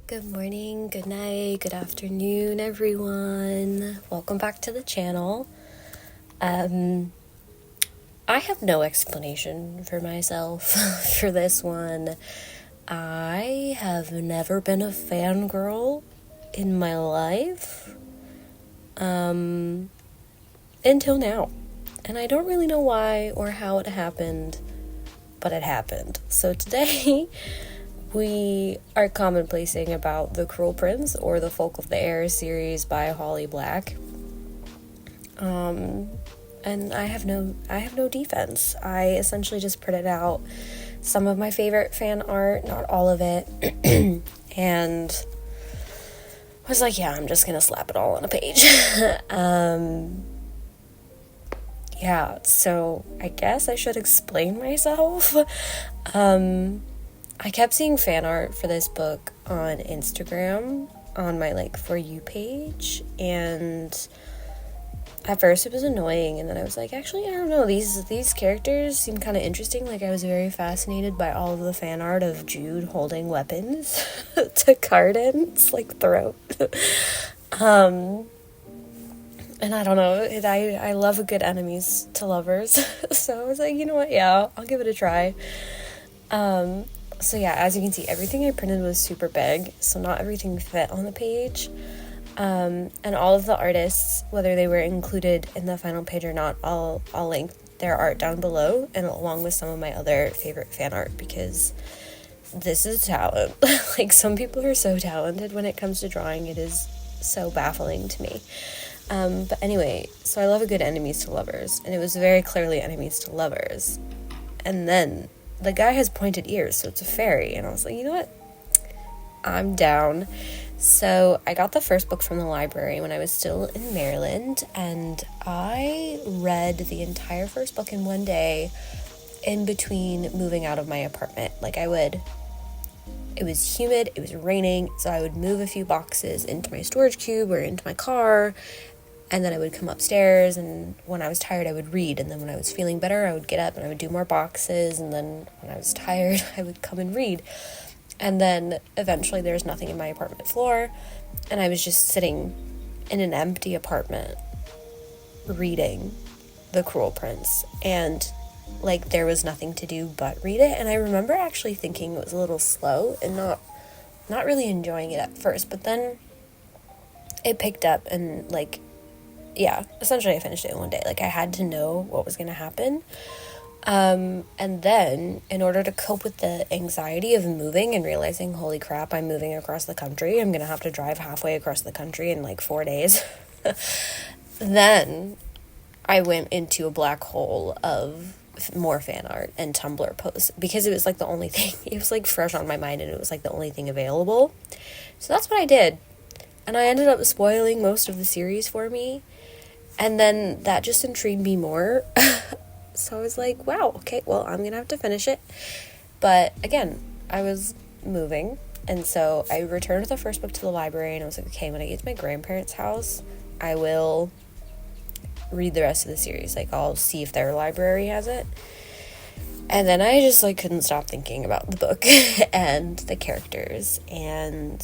Good morning, good night, good afternoon, everyone. Welcome back to the channel. I have no explanation for myself for this one. I have never been a fangirl in my life until now. And I don't really know why or how it happened, but it happened. So today we are commonplacing about The Cruel Prince, or the Folk of the Air series by Holly Black. And I have no defense. I essentially just printed out some of my favorite fan art, not all of it, and was like, yeah, I'm just gonna slap it all on a page. Yeah, so I guess I should explain myself. I kept seeing fan art for this book on Instagram on my For You page, and at first it was annoying, and then I was like, actually, I don't know, these characters seem kind of interesting. I was very fascinated by all of the fan art of Jude holding weapons to Cardan's throat. And I don't know, I love a good enemies to lovers. So I was like, you know what, yeah, I'll give it a try. So yeah, as you can see, everything I printed was super big, so not everything fit on the page. And all of the artists, whether they were included in the final page or not, I'll link their art down below, and along with some of my other favorite fan art, because this is talent. Some people are so talented when it comes to drawing. It is so baffling to me. But anyway, so I love a good enemies to lovers, and it was very clearly enemies to lovers. And then the guy has pointed ears, so it's a fairy, and I was like, you know what? I'm down. So I got the first book from the library when I was still in Maryland, and I read the entire first book in one day in between moving out of my apartment. It was humid, it was raining, so I would move a few boxes into my storage cube or into my car, and then I would come upstairs, and when I was tired, I would read, and then when I was feeling better, I would get up and I would do more boxes, and then when I was tired, I would come and read. And then eventually there was nothing in my apartment floor, and I was just sitting in an empty apartment reading The Cruel Prince, and there was nothing to do but read it. And I remember actually thinking it was a little slow and not really enjoying it at first, but then it picked up, and yeah, essentially I finished it in one day. I had to know what was going to happen. And then, in order to cope with the anxiety of moving and realizing, holy crap, I'm moving across the country, I'm going to have to drive halfway across the country in 4 days, then I went into a black hole of more fan art and Tumblr posts, because it was the only thing, it was fresh on my mind, and it was the only thing available. So that's what I did. And I ended up spoiling most of the series for me. And then that just intrigued me more. So I was like, wow, okay, well, I'm going to have to finish it. But again, I was moving. And so I returned the first book to the library, and I was like, okay, when I get to my grandparents' house, I will read the rest of the series. I'll see if their library has it. And then I just couldn't stop thinking about the book and the characters. And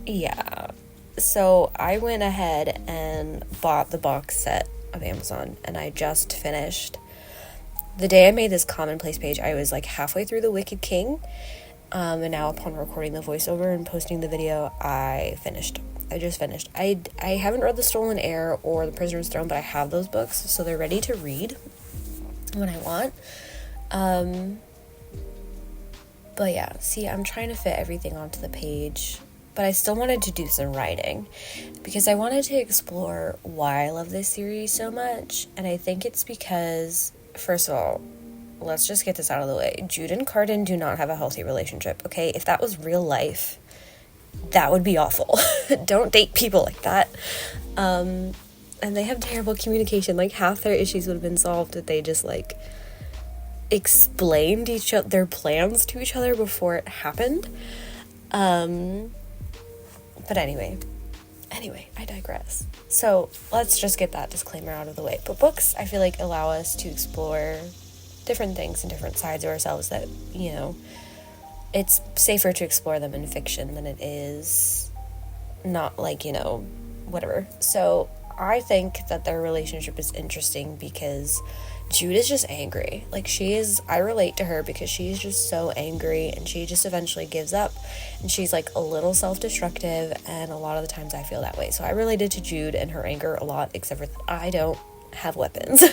yeah. So I went ahead and bought the box set of Amazon, and I just finished. The day I made this Commonplace page, I was halfway through The Wicked King, and now upon recording the voiceover and posting the video, I just finished. I haven't read The Stolen Heir or The Prisoner's Throne, but I have those books, so they're ready to read when I want. But yeah, see, I'm trying to fit everything onto the page, but I still wanted to do some writing, because I wanted to explore why I love this series so much. And I think it's because, first of all, let's just get this out of the way. Jude and Cardan do not have a healthy relationship, okay? If that was real life, that would be awful. Don't date people like that. And they have terrible communication. Half their issues would have been solved if they just explained their plans to each other before it happened. But anyway, I digress. So let's just get that disclaimer out of the way. But books, I feel allow us to explore different things and different sides of ourselves that, it's safer to explore them in fiction than it is not, like, you know, whatever. So I think that their relationship is interesting because Jude is just angry. Like, I relate to her because she's just so angry, and she just eventually gives up, and she's like a little self-destructive, and a lot of the times I feel that way. So I related to Jude and her anger a lot, except for I don't have weapons.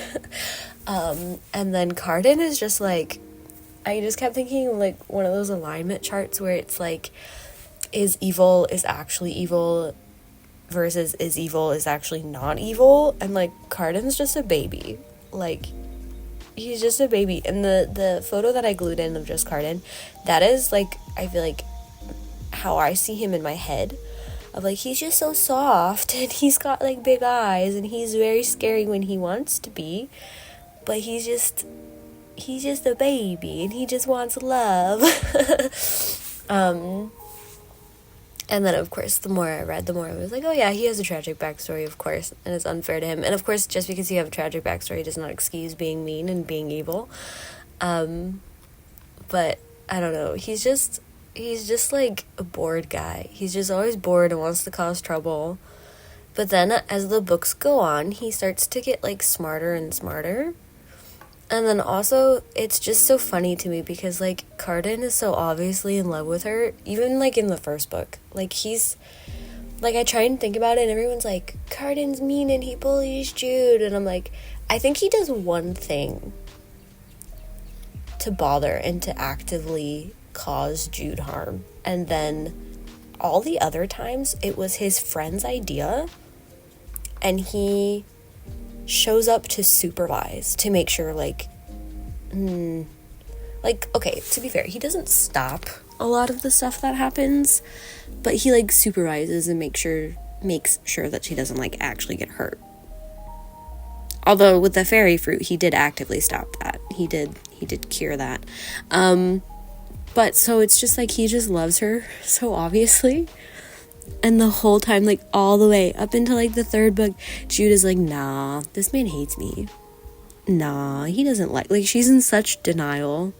And then Cardan is just like, I just kept thinking of like one of those alignment charts where it's like, is evil is actually evil versus is evil is actually not evil. And like, Cardan's just a baby. Like, he's just a baby. And the photo that I glued in of just Cardan, that is like, I feel like how I see him in my head, of like, he's just so soft, and he's got like big eyes, and he's very scary when he wants to be, but he's just a baby, and he just wants love. And then, of course, the more I read, the more I was like, oh yeah, he has a tragic backstory, of course, and it's unfair to him. And of course, just because you have a tragic backstory does not excuse being mean and being evil. But I don't know, he's just like a bored guy. He's just always bored and wants to cause trouble. But then as the books go on, he starts to get like smarter and smarter. And then also, it's just so funny to me because, like, Cardan is so obviously in love with her, even, like, in the first book. Like, he's, like, I try and think about it, and everyone's like, Cardan's mean and he bullies Jude. And I'm like, I think he does one thing to bother and to actively cause Jude harm. And then all the other times, it was his friend's idea, and he shows up to supervise, to make sure, like, okay, to be fair, he doesn't stop a lot of the stuff that happens, but he, like, supervises and makes sure that she doesn't, like, actually get hurt. Although with the fairy fruit, he did actively stop that. He did cure that. But so it's just like, he just loves her so obviously. And the whole time, like, all the way up until, like, the third book, Jude is like, nah, this man hates me. Nah, he doesn't like, she's in such denial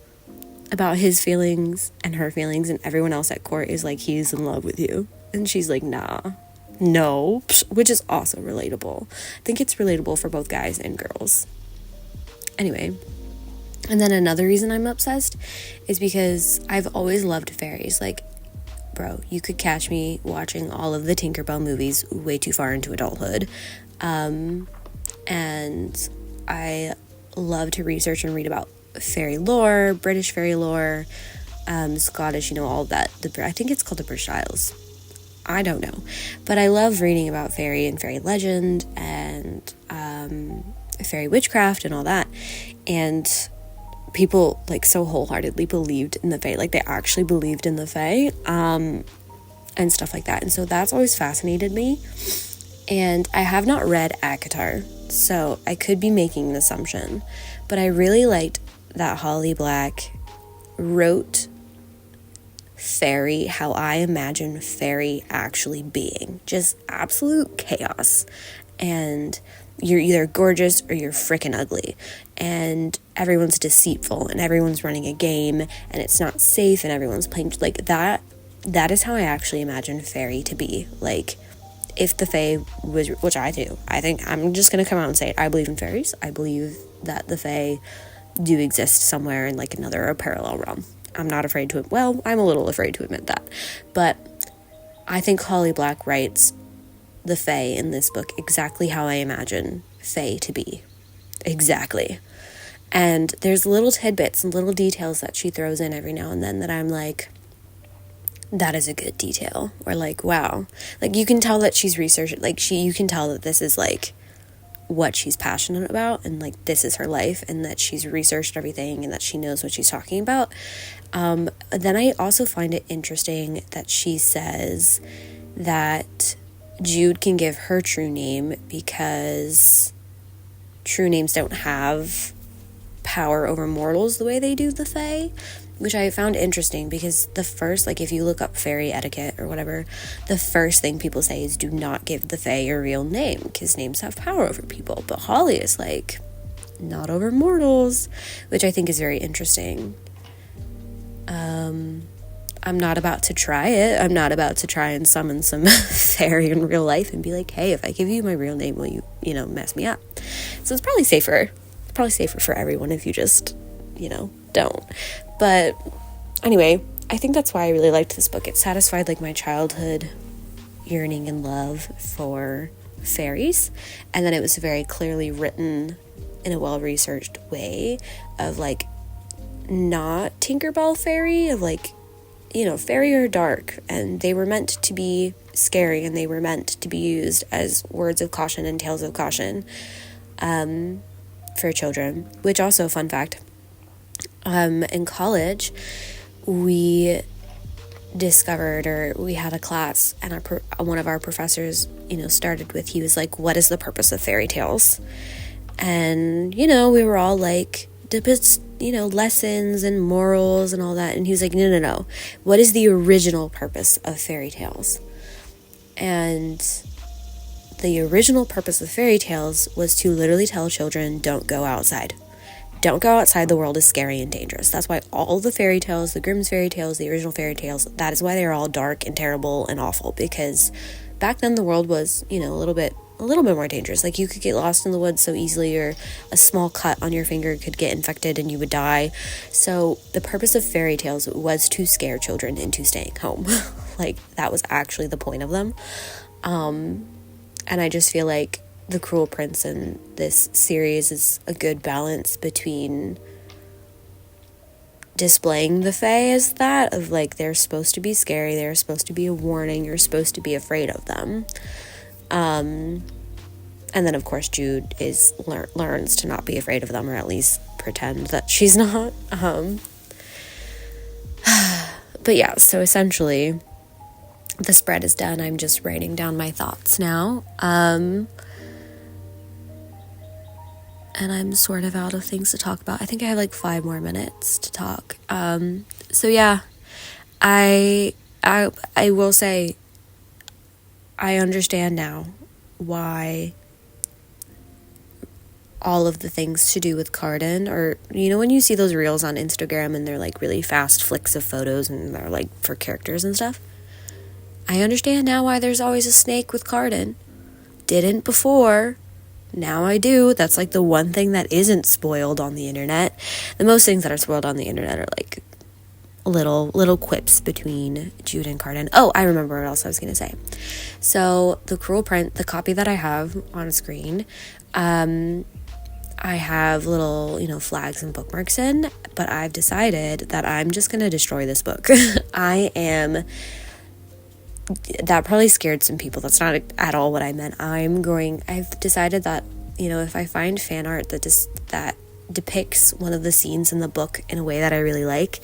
about his feelings and her feelings, and everyone else at court is like, he's in love with you. And she's like, nah, no, which is also relatable. I think it's relatable for both guys and girls. Anyway, and then another reason I'm obsessed is because I've always loved fairies. Like, bro, you could catch me watching all of the Tinkerbell movies way too far into adulthood. And I love to research and read about fairy lore, British fairy lore, Scottish, all of that. I think it's called the British Isles. I don't know. But I love reading about fairy and fairy legend and fairy witchcraft and all that. And people, like, so wholeheartedly believed in the Fae. Like, they actually believed in the Fae, and stuff like that. And so that's always fascinated me. And I have not read ACOTAR, so I could be making an assumption. But I really liked that Holly Black wrote fairy how I imagine fairy actually being. Just absolute chaos. And you're either gorgeous or you're freaking ugly, and everyone's deceitful, and everyone's running a game, and it's not safe, and everyone's playing like that. That is how I actually imagine fairy to be. Like, if the Fae was, which I do, I think I'm just gonna come out and say it, I believe in fairies. I believe that the Fae do exist somewhere in, like, another or parallel realm. I'm not afraid to, well, I'm a little afraid to admit that, but I think Holly Black writes the Fae in this book exactly how I imagine Fae to be. Exactly. And there's little tidbits and little details that she throws in every now and then that I'm like, that is a good detail. Or like, wow. Like, you can tell that she's researched, like, you can tell that this is, like, what she's passionate about, and, like, this is her life, and that she's researched everything, and that she knows what she's talking about. Then I also find it interesting that she says that Jude can give her true name because true names don't have power over mortals the way they do the Fae, which I found interesting because the first, like, if you look up fairy etiquette or whatever, the first thing people say is do not give the Fae your real name because names have power over people. But Holly is like, not over mortals, which I think is very interesting. I'm not about to try it. I'm not about to try and summon some fairy in real life and be like, hey, if I give you my real name, will you, mess me up? So it's probably safer. Probably safer for everyone if you just, don't. But anyway, I think that's why I really liked this book. It satisfied like my childhood yearning and love for fairies, and then it was very clearly written in a well-researched way of like not Tinkerbell fairy, of like, fairy are dark, and they were meant to be scary, and they were meant to be used as words of caution and tales of caution for children. Which also, fun fact, in college we discovered, or we had a class, and one of our professors started with, he was like, what is the purpose of fairy tales? And we were all like, lessons and morals and all that, and he was like, no, what is the original purpose of fairy tales? And the original purpose of fairy tales was to literally tell children, don't go outside. Don't go outside, the world is scary and dangerous. That's why all the fairy tales, the Grimm's fairy tales, the original fairy tales, that is why they're all dark and terrible and awful, because back then the world was, a little bit more dangerous. Like, you could get lost in the woods so easily, or a small cut on your finger could get infected and you would die. So the purpose of fairy tales was to scare children into staying home. Like, that was actually the point of them. And I just feel like The Cruel Prince in this series is a good balance between displaying the fae as that, of like, they're supposed to be scary, they're supposed to be a warning, you're supposed to be afraid of them. And then of course Jude learns to not be afraid of them, or at least pretend that she's not. But yeah, so essentially the spread is done. I'm just writing down my thoughts now. And I'm sort of out of things to talk about. I think I have like 5 more minutes to talk. So yeah, I will say, I understand now why all of the things to do with cardan, or when you see those reels on Instagram and they're like really fast flicks of photos and they're like for characters and stuff, I understand now why there's always a snake with cardan. Didn't before, now I do. That's like the one thing that isn't spoiled on the internet. The most things that are spoiled on the internet are like little quips between Jude and cardan. Oh, I remember what else I was going to say. So the Cruel Prince, the copy that I have on screen, I have little, flags and bookmarks in, but I've decided that I'm just going to destroy this book. That probably scared some people. That's not at all what I meant. I've decided that, if I find fan art that depicts one of the scenes in the book in a way that I really like,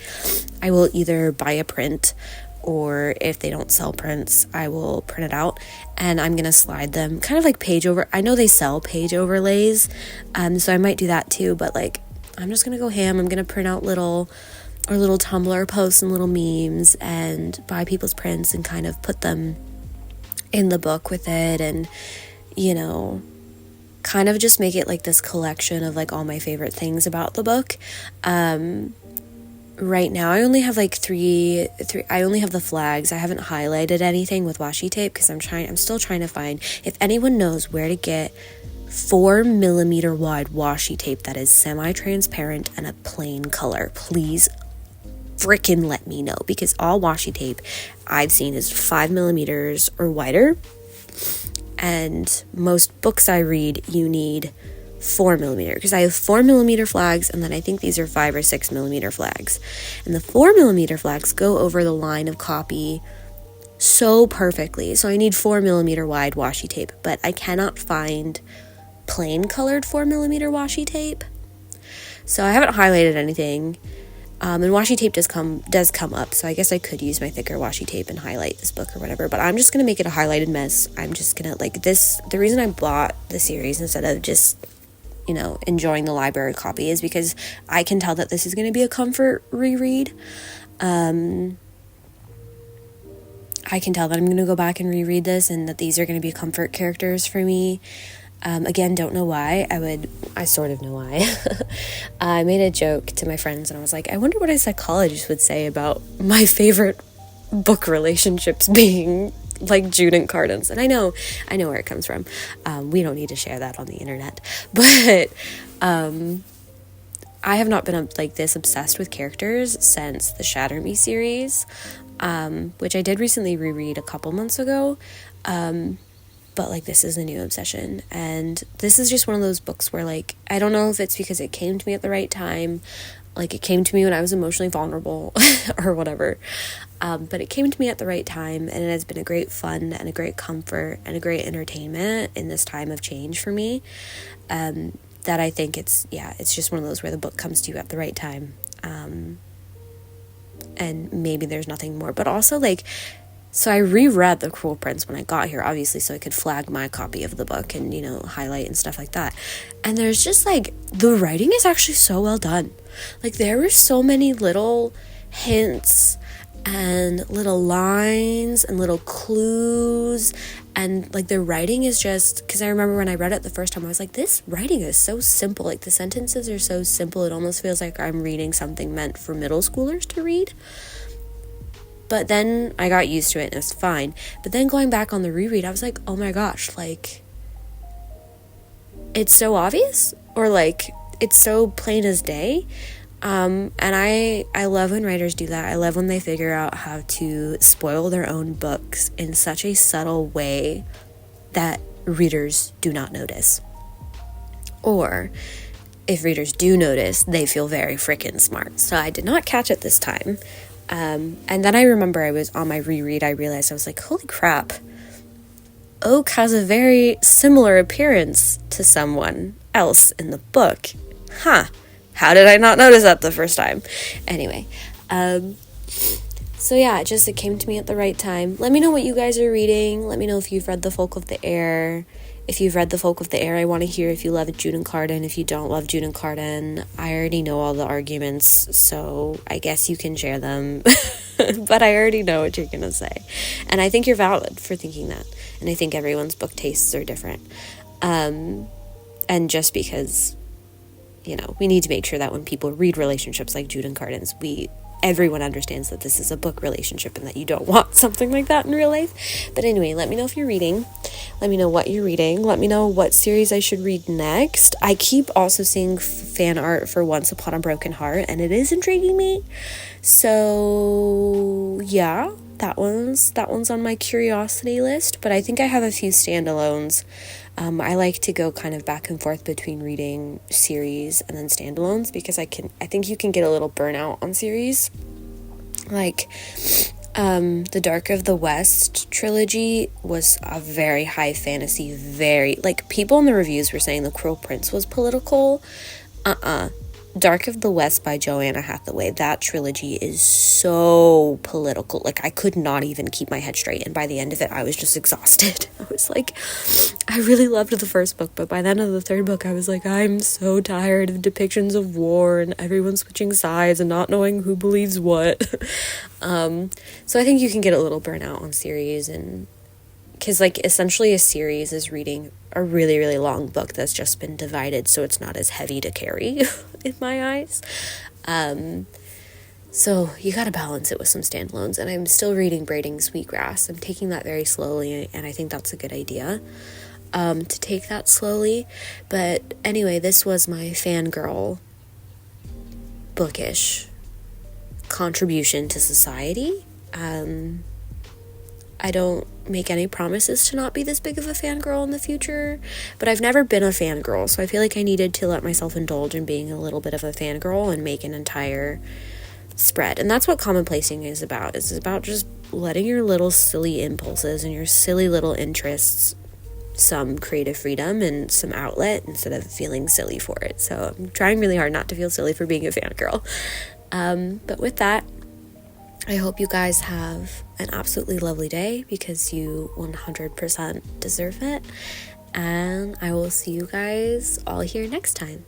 I will either buy a print, or if they don't sell prints, I will print it out, and I'm gonna slide them kind of like page over. I know they sell page overlays, so I might do that too, but like, I'm just gonna go ham. I'm gonna print out little Tumblr posts and little memes and buy people's prints and kind of put them in the book with it, and kind of just make it like this collection of like all my favorite things about the book. Right now I only have like three. I only have the flags. I haven't highlighted anything with washi tape because I'm still trying to find, if anyone knows where to get 4mm wide washi tape that is semi-transparent and a plain color, please frickin' let me know, because all washi tape I've seen is 5mm or wider, and most books I read you need 4mm, because I have 4mm flags, and then I think these are 5 or 6mm flags, and the 4mm flags go over the line of copy so perfectly. So I need 4mm wide washi tape, but I cannot find plain colored 4mm washi tape, so I haven't highlighted anything. And washi tape does come up, so I guess I could use my thicker washi tape and highlight this book or whatever, but I'm just gonna make it a highlighted mess. I'm just gonna, like, this, the reason I bought the series instead of just, enjoying the library copy is because I can tell that this is gonna be a comfort reread. I can tell that I'm gonna go back and reread this, and that these are gonna be comfort characters for me. Again, don't know why. I sort of know why. I made a joke to my friends and I was like, I wonder what a psychologist would say about my favorite book relationships being like June and Cardans. And I know where it comes from. We don't need to share that on the internet. But I have not been like this obsessed with characters since the Shatter Me series, which I did recently reread a couple months ago. But like this is a new obsession, and this is just one of those books where like I don't know if it's because it came to me at the right time, like it came to me when I was emotionally vulnerable or whatever, but it came to me at the right time, and it has been a great fun and a great comfort and a great entertainment in this time of change for me, that I think it's just one of those where the book comes to you at the right time, and maybe there's nothing more, but also like, so I reread The Cruel Prince when I got here, obviously, so I could flag my copy of the book and, you know, highlight and stuff like that. And there's just, like, the writing is actually so well done. Like, there were so many little hints and little lines and little clues. And, like, the writing is just, because I remember when I read it the first time, I was like, this writing is so simple. Like, the sentences are so simple, it almost feels like I'm reading something meant for middle schoolers to read. But then I got used to it and it was fine. But then going back on the reread, I was like, oh my gosh, like, it's so obvious, or like, it's so plain as day. And I love when writers do that. I love when they figure out how to spoil their own books in such a subtle way that readers do not notice. Or if readers do notice, they feel very freaking smart. So I did not catch it this time. And then I remember I was on my reread, I realized I was like, holy crap, Oak has a very similar appearance to someone else in the book. How did I not notice that the first time? Anyway, so yeah, it came to me at the right time. Let me know what you guys are reading. Let me know if you've read The Folk of the Air. If you've read The Folk of the Air, I want to hear if you love June and Cardan. If you don't love June and Cardan, I already know all the arguments, so I guess you can share them. But I already know what you're going to say. And I think you're valid for thinking that. And I think everyone's book tastes are different. And And just because, you know, we need to make sure that when people read relationships like June and Cardan's, everyone understands that this is a book relationship and that you don't want something like that in real life. But anyway, let me know if you're reading. Let me know what you're reading. Let me know what series I should read next. I keep also seeing fan art for Once Upon a Broken Heart, and it is intriguing me. So yeah, that one's on my curiosity list, but I think I have a few standalones. I like to go kind of back and forth between reading series and then standalones, because I think you can get a little burnout on series. Like, the Dark of the West trilogy was a very high fantasy, people in the reviews were saying The Cruel Prince was political. Dark of the West by Joanna Hathaway, that trilogy is so political. Like, I could not even keep my head straight, and by the end of it, I was just exhausted. I was like, I really loved the first book, but by the end of the third book, I was like, I'm so tired of depictions of war and everyone switching sides and not knowing who believes what. So I think you can get a little burnout on series, and because, like, essentially a series is reading a really, really long book that's just been divided, so it's not as heavy to carry in my eyes. So you gotta balance it with some standalones, and I'm still reading Braiding Sweetgrass. I'm taking that very slowly, and I think that's a good idea, to take that slowly. But anyway, this was my fangirl bookish contribution to society. I don't make any promises to not be this big of a fangirl in the future, but I've never been a fangirl, so I feel like I needed to let myself indulge in being a little bit of a fangirl and make an entire spread. And that's what commonplacing is about. It's about just letting your little silly impulses and your silly little interests some creative freedom and some outlet instead of feeling silly for it. So I'm trying really hard not to feel silly for being a fangirl. But with that, I hope you guys have an absolutely lovely day, because you 100% deserve it. And I will see you guys all here next time.